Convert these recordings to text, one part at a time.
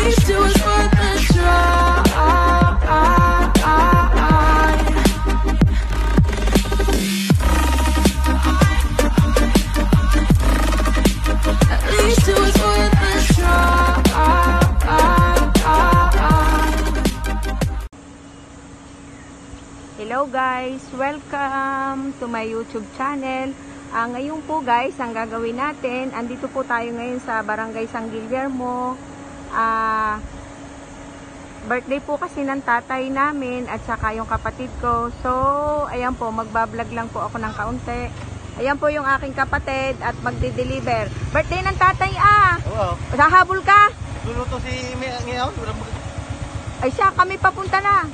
least it was worth a try. At least it was worth a try. Hello guys! Welcome to my YouTube channel. Ngayon po guys, ang gagawin natin, andito po tayo ngayon sa Barangay San Guillermo. Birthday po kasi ng tatay namin at saka yung kapatid ko. So, ayan po, magbablog lang po ako ng kaunti. Ayan po yung aking kapatid at magde-deliver. Birthday ng tatay Oo. Sahabol ka? Luluto si Ngayon. Ay siya, kami papunta na.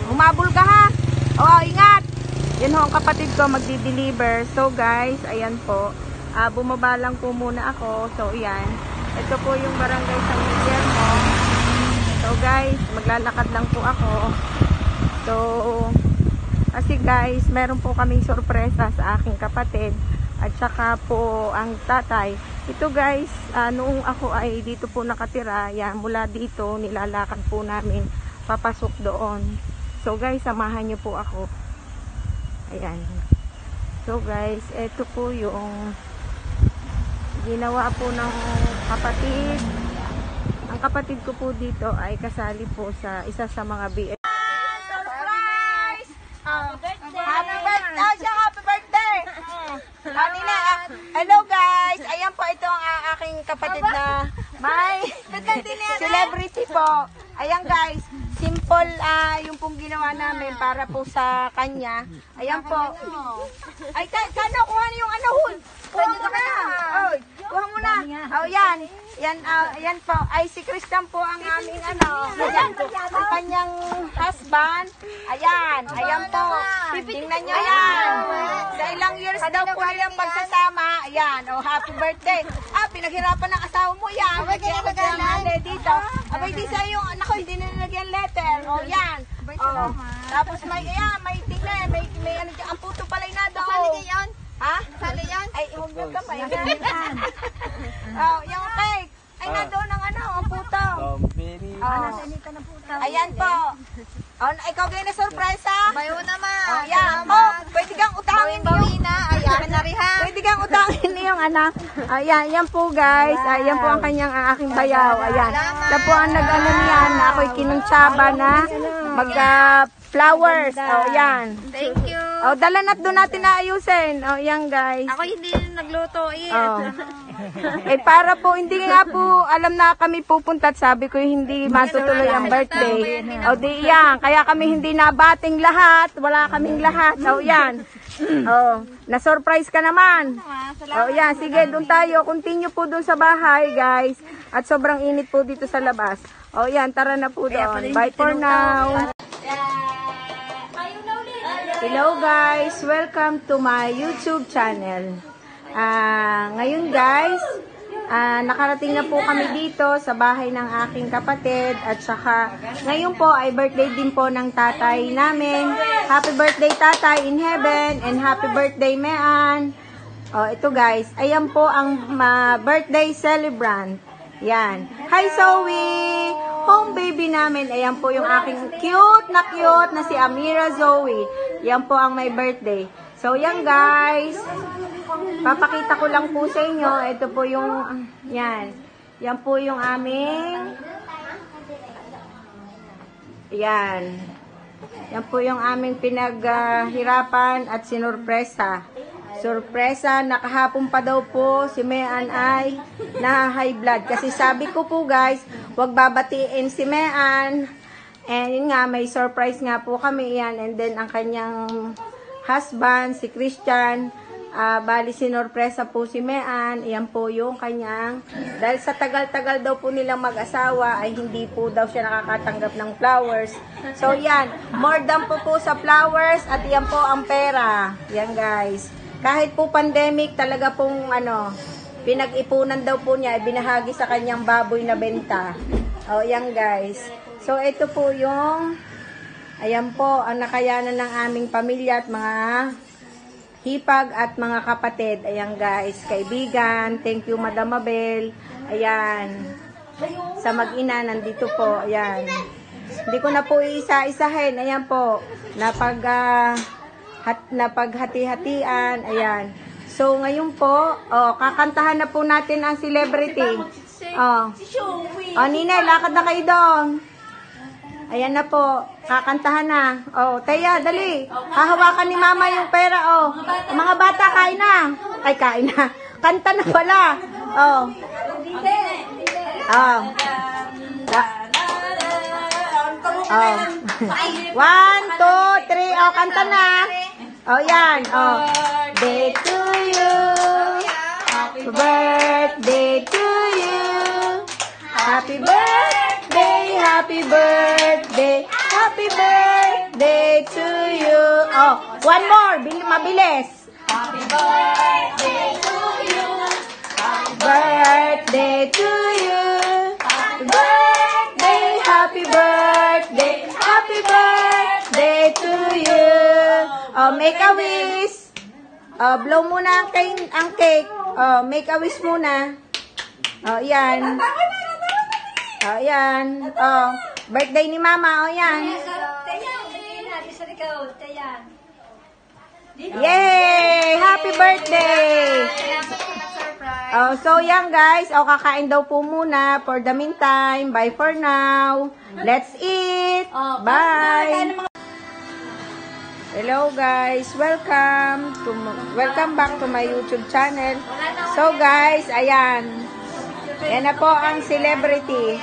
Humabol ka ha? Oo, ingat! Yan ho, ang kapatid ko magdi-deliver. So guys, ayan po. Bumaba lang po muna ako. So ayan. Ito po yung Barangay San Guillermo. So guys, maglalakad lang po ako. So, kasi guys, meron po kaming sorpresa sa aking kapatid. At saka po ang tatay. Ito guys, noong ako ay dito po nakatira, yan, mula dito, nilalakad po namin papasok doon. So guys, samahan niyo po ako. Ayan. So guys, ito po yung ginawa po ng kapatid. Ang kapatid ko po dito ay kasali po sa isa sa mga BS. Surprise! Happy birthday! Oh, siya, happy birthday! Hello guys! Ayan po, ito ang aking kapatid na may celebrity po. Ayan guys, simple yung pong ginawa namin para po sa kanya. Ayan po. Ay, kano, kuha niyo yung ano, hul. Kuha mo na. Oy, kuha mo na. Oh, yan. Yan po. Ay, si Christian po ang aming ano. Ayan, ang kanyang husband. Ayan. Ayan po. Tingnan nyo yan. Sa ilang years daw po nilang pagsasama. Ayan. Oh, happy birthday. Pinaghirapan ng asawa mo yan. Abay, dito. Abay, di sa yung anak ko, hindi nilagyan letter. Oh, yan. Oh. Tapos may, ayan, may tingnan. May ano dyan. Ang puto palay na daw. Sali ngayon? Ha? Sali yan? Ay, huwag na ka pa. Oh, yung cake. Ay, nandoon ang ano, ang puto. Ayan po. Oh, ikaw kayo na surprise ha? Bayo naman. Oh, yan. Oh, pwede kang utangin yung pwede kang utangin yung anak. Ayan, yan po guys. Ayan po ang kanyang aking bayaw. Ayan. Siya po ang nag-ano niyan na ako'y kinuntsaba na mag-flowers. Oh, yan. Thank you. Oh, dala na't doon natin naayusin. Oh, yan guys. Ako hindi nagluto eh. Oh. Para po, hindi nga po alam na kami pupunta at sabi ko hindi matutuloy ang birthday. O di yan, kaya kami hindi nabating lahat, wala kaming lahat. O yan. O, na-surprise ka naman. O yan, sige, doon tayo. Continue po doon sa bahay, guys. At sobrang init po dito sa labas. O yan, tara na po doon. Bye for now. Hello guys, welcome to my YouTube channel. Ngayon guys, nakarating na po kami dito sa bahay ng aking kapatid at saka ngayon po ay birthday din po ng tatay namin. Happy birthday tatay in heaven and happy birthday Mean. Oh, ito guys, ayan po ang birthday celebrant. Yan. Hi Zoe! Home baby namin. Ayan po yung aking cute na si Amira Zoe. Yan po ang may birthday. So yan guys. Papakita ko lang po sa inyo. Ito po yung, yan. Yan po yung aming, yan. Yan po yung aming pinaghirapan at sinurpresa. Surpresa, nakahapon pa daw po si Mean ay na high blood. Kasi sabi ko po guys, wag babatiin si Mean. And yun nga, may surprise nga po kami yan. And then ang kanyang husband, si Christian, bali sinurpresa po si Mean. Yan po yung kanyang, dahil sa tagal-tagal daw po nilang mag-asawa, ay hindi po daw siya nakakatanggap ng flowers. So yan, more than po sa flowers at yan po ang pera. Yan guys. Kahit po pandemic, talaga pong pinag-ipunan daw po niya, binahagi sa kanyang baboy na benta. O, yan guys. So, ito po yung, ayan po, ang nakayanan ng aming pamilya at mga hipag at mga kapatid. Ayan guys, kaibigan. Thank you Madam Mabel. Ayan. sa mag-ina. Nandito po. Ayan. Hindi ko na po isa-isahin. Ayan po. Napaghati-hatian. Ayan. So, ngayon po, kakantahan na po natin ang celebrity. Ninay, lakad na kayo doon. Ayan na po. Kakantahan na. Taya, dali. Hahawakan ni mama yung pera. Mga bata, kain na. Ay, kain na. Kanta na pala. One, two, three. Kanta na. Yan. Day to you. Happy birthday to you. Happy birthday, happy birthday, happy birthday to you. One more. Mabilis. Happy birthday to you. Happy birthday to you. Happy birthday, happy birthday, happy birthday to you. Make a wish. Blow muna ang cake. Make a wish muna. Yan. Yan. Birthday ni mama. Yan. Yay! Happy birthday! So yan guys, kakain daw po muna for the meantime. Bye for now. Let's eat. Bye. Hello guys, welcome back to my YouTube channel. So guys, ayan. Yan na po ang celebrity.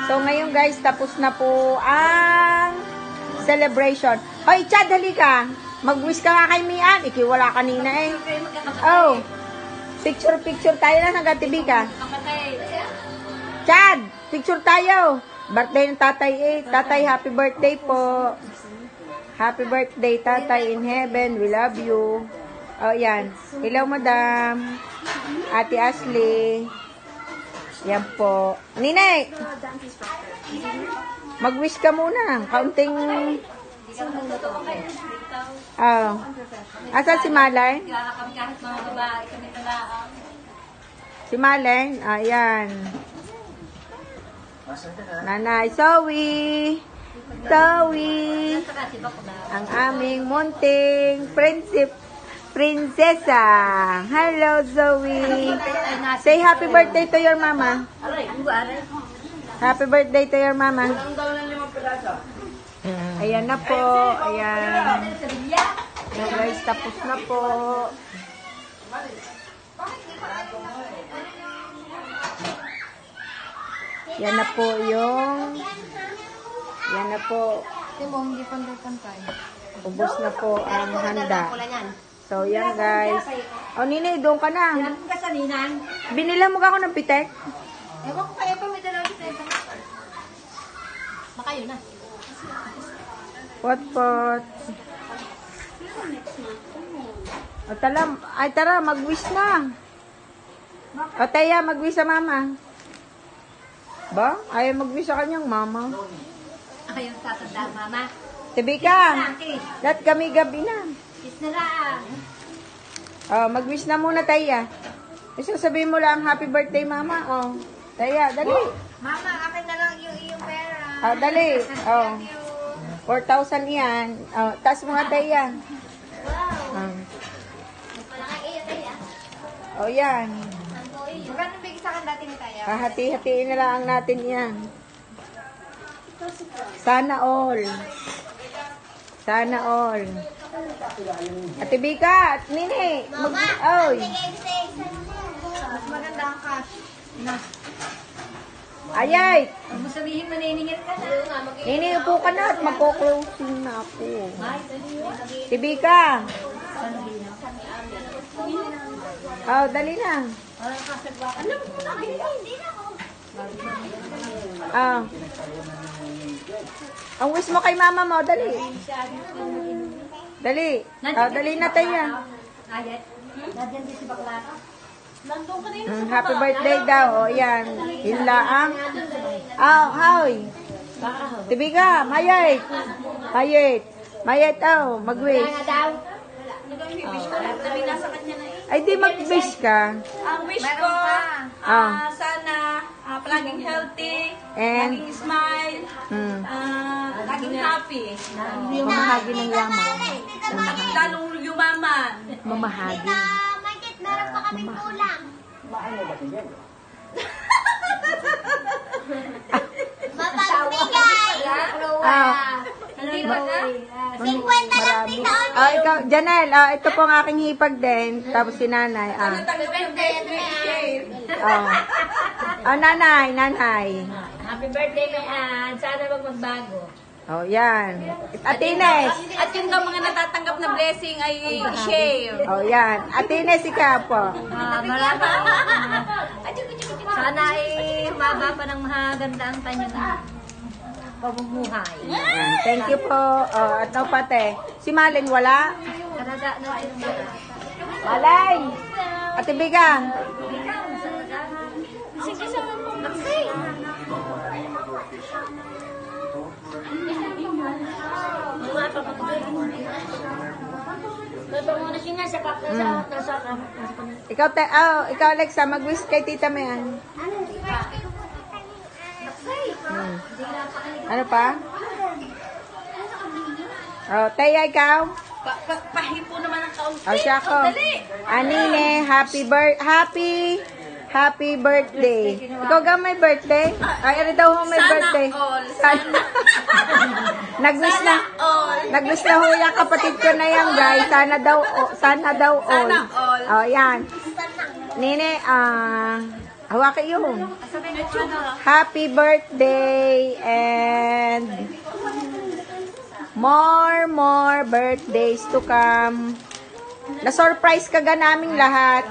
So ngayon guys, tapos na po ang celebration. Hoy, Chad, dali ka. Mag-wish ka nga kay Mian. Ikiwala kanina eh. Picture tayo na. Nag-TV ka. Chad, picture tayo. Birthday ng tatay eh. Tatay, happy birthday po. Happy birthday, tatay in heaven. We love you. Yan. Hello, madam. Ate Ashley. Yan po. Ninay! Mag-wish ka muna. Kaunting... Asan si Malay? Si Malay? Ayan. Nanay Zoe. Ang aming munting prinsesa. Hello, Zoe. Say happy birthday to your mama. Happy birthday to your mama. Ayan na po. Ayan. So guys, tapos na po. Yan na po yung... Yan na po. Ubos na po ang handa. So, yan guys. Nini, doon ka na. Binila mo ka ako ng pitek? Ewan ko kaya pa may dalawang pitek. Baka yun na. Pot. Tara, mag-wish na. Taya, mag-wish sa mama. Ba? Ayaw mag-wish sa kanyang mama. Ayaw tatanda, mama. Tibika, lahat kami gabi na. Kiss na lang. Mag-wish na muna, Taya. Sabihin mo lang, happy birthday, mama. Taya, dali. Mama, akin na lang yung iyong pera. Dali. 4,000 yan. Taas mo nga, Taya. Wow. Malaki iyo, Taya. Yan. Magkano bigay sa akin dati ni Taya? Hati-hatiin na lang natin yan. Sana all. Sana all. Ate Bika, at Nini. Mas maganda ang cash. Ayay. Huwag mo sabihin maniningit ka na. Nini, upo ka na at magko-closing na ako. Ate Bika. Dali na. Alam mo na, hindi na ako. Ang wish mo kay mama mo, dali. Dali. Dali na tayo. Ayat. Nandiyan din si Bakla. Nandun ka na yun. Happy birthday daw. Yan. Yun laang. Hoy. Tibiga, mayet. Mayet, mag-wish. Nag-wish ko lang. Dami nasa kanya na eh. Ay, di mag-wish ka. Ang wish ko, sana palaging healthy, And- laging smile, laging happy. Mamahagi ng yaman. At lalong yumaman. Mamahagi. Magkit, meron pa kaming kulang. Mapagbigay. Hindi ba na? 50 lang din taon. Ikaw, Janelle, ito po ang aking hipag din. Tapos si nanay. Tanggap yung share. Nanay. Happy birthday, Mayan. Sana wag magbago. Oh, yan. At Ines. At yung mga natatanggap na blessing ay share. Oh, yan. At Ines, ikaw po. Marami. Sana ay humaba pa ng maganda ang tanyo na pamumuhay. Yan. Thank you po. At no pate. Si Malin wala? Karada na Malay! Ate Bigang. sige sa Maxi. Ikaw Alexa, mag-wish kay Tita Mayan. Ano pa? Teya, ikaw? Pahipo naman ang kaunti. Siya ko. Anine, happy birthday. Ikaw ga may birthday? Ay, ano daw ho may Sana birthday? all. Sana. Nag-wish na. Nag-wish na ho yung kapatid ko na yan, guys. Sana daw all. Sana all. Yan. Nine, hawaki yun. Happy birthday and more birthdays to come. Na-surprise ka ga naming lahat.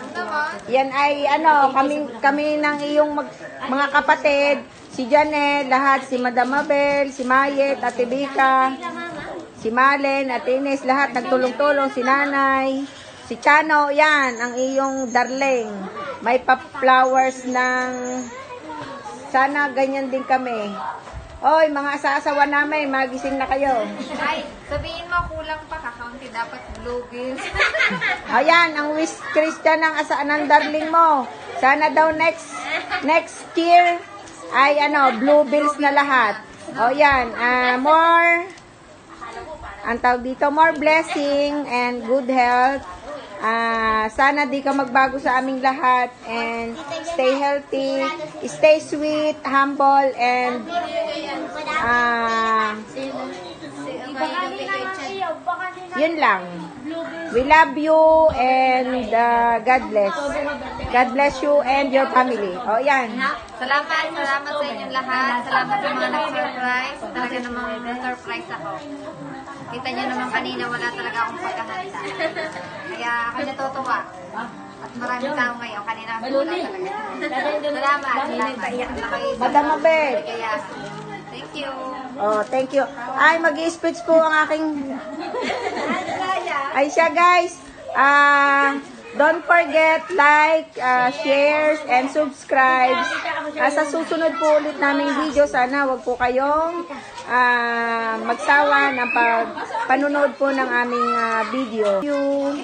Yan ay kami ng iyong mga kapatid, si Janelle, lahat, si Madam Mabel, si Mayet, Ate Bika, si Malen, Ate Ines, lahat nagtulong-tulong, si Nanay, si Chano, yan, ang iyong darling. May pa-flowers ng sana ganyan din kami. Oy, mga asawa namin, magising na kayo. Ay, sabihin mo kulang pa, kakaunti dapat blue bills. Ayan, ang wish Christian ng darling mo. Sana daw next year ay blue bills na lahat. O yan, ang tawag dito, more blessing and good health. Sana di ka magbago sa aming lahat and stay healthy, stay sweet, humble, and yun lang. We love you and God bless. God bless you and your family. O yan. Salamat sa inyong lahat. Salamat sa mga nag-surprise. Talaga namang surprise ako. Kita niyo naman kanina, wala talaga akong paghahanda. Kaya ako natutuwa. At maraming tao ngayon. Kanina kami wala talaga. Salamat. Madam Mabel. Kaya, thank you. Oh, thank you. Ay, mag-i-speech po ang aking... Ay siya, guys. Don't forget, like, shares, and subscribe. Sa susunod po ulit naming video, sana wag po kayong magsawa ng panunood po ng aming video. Thank you.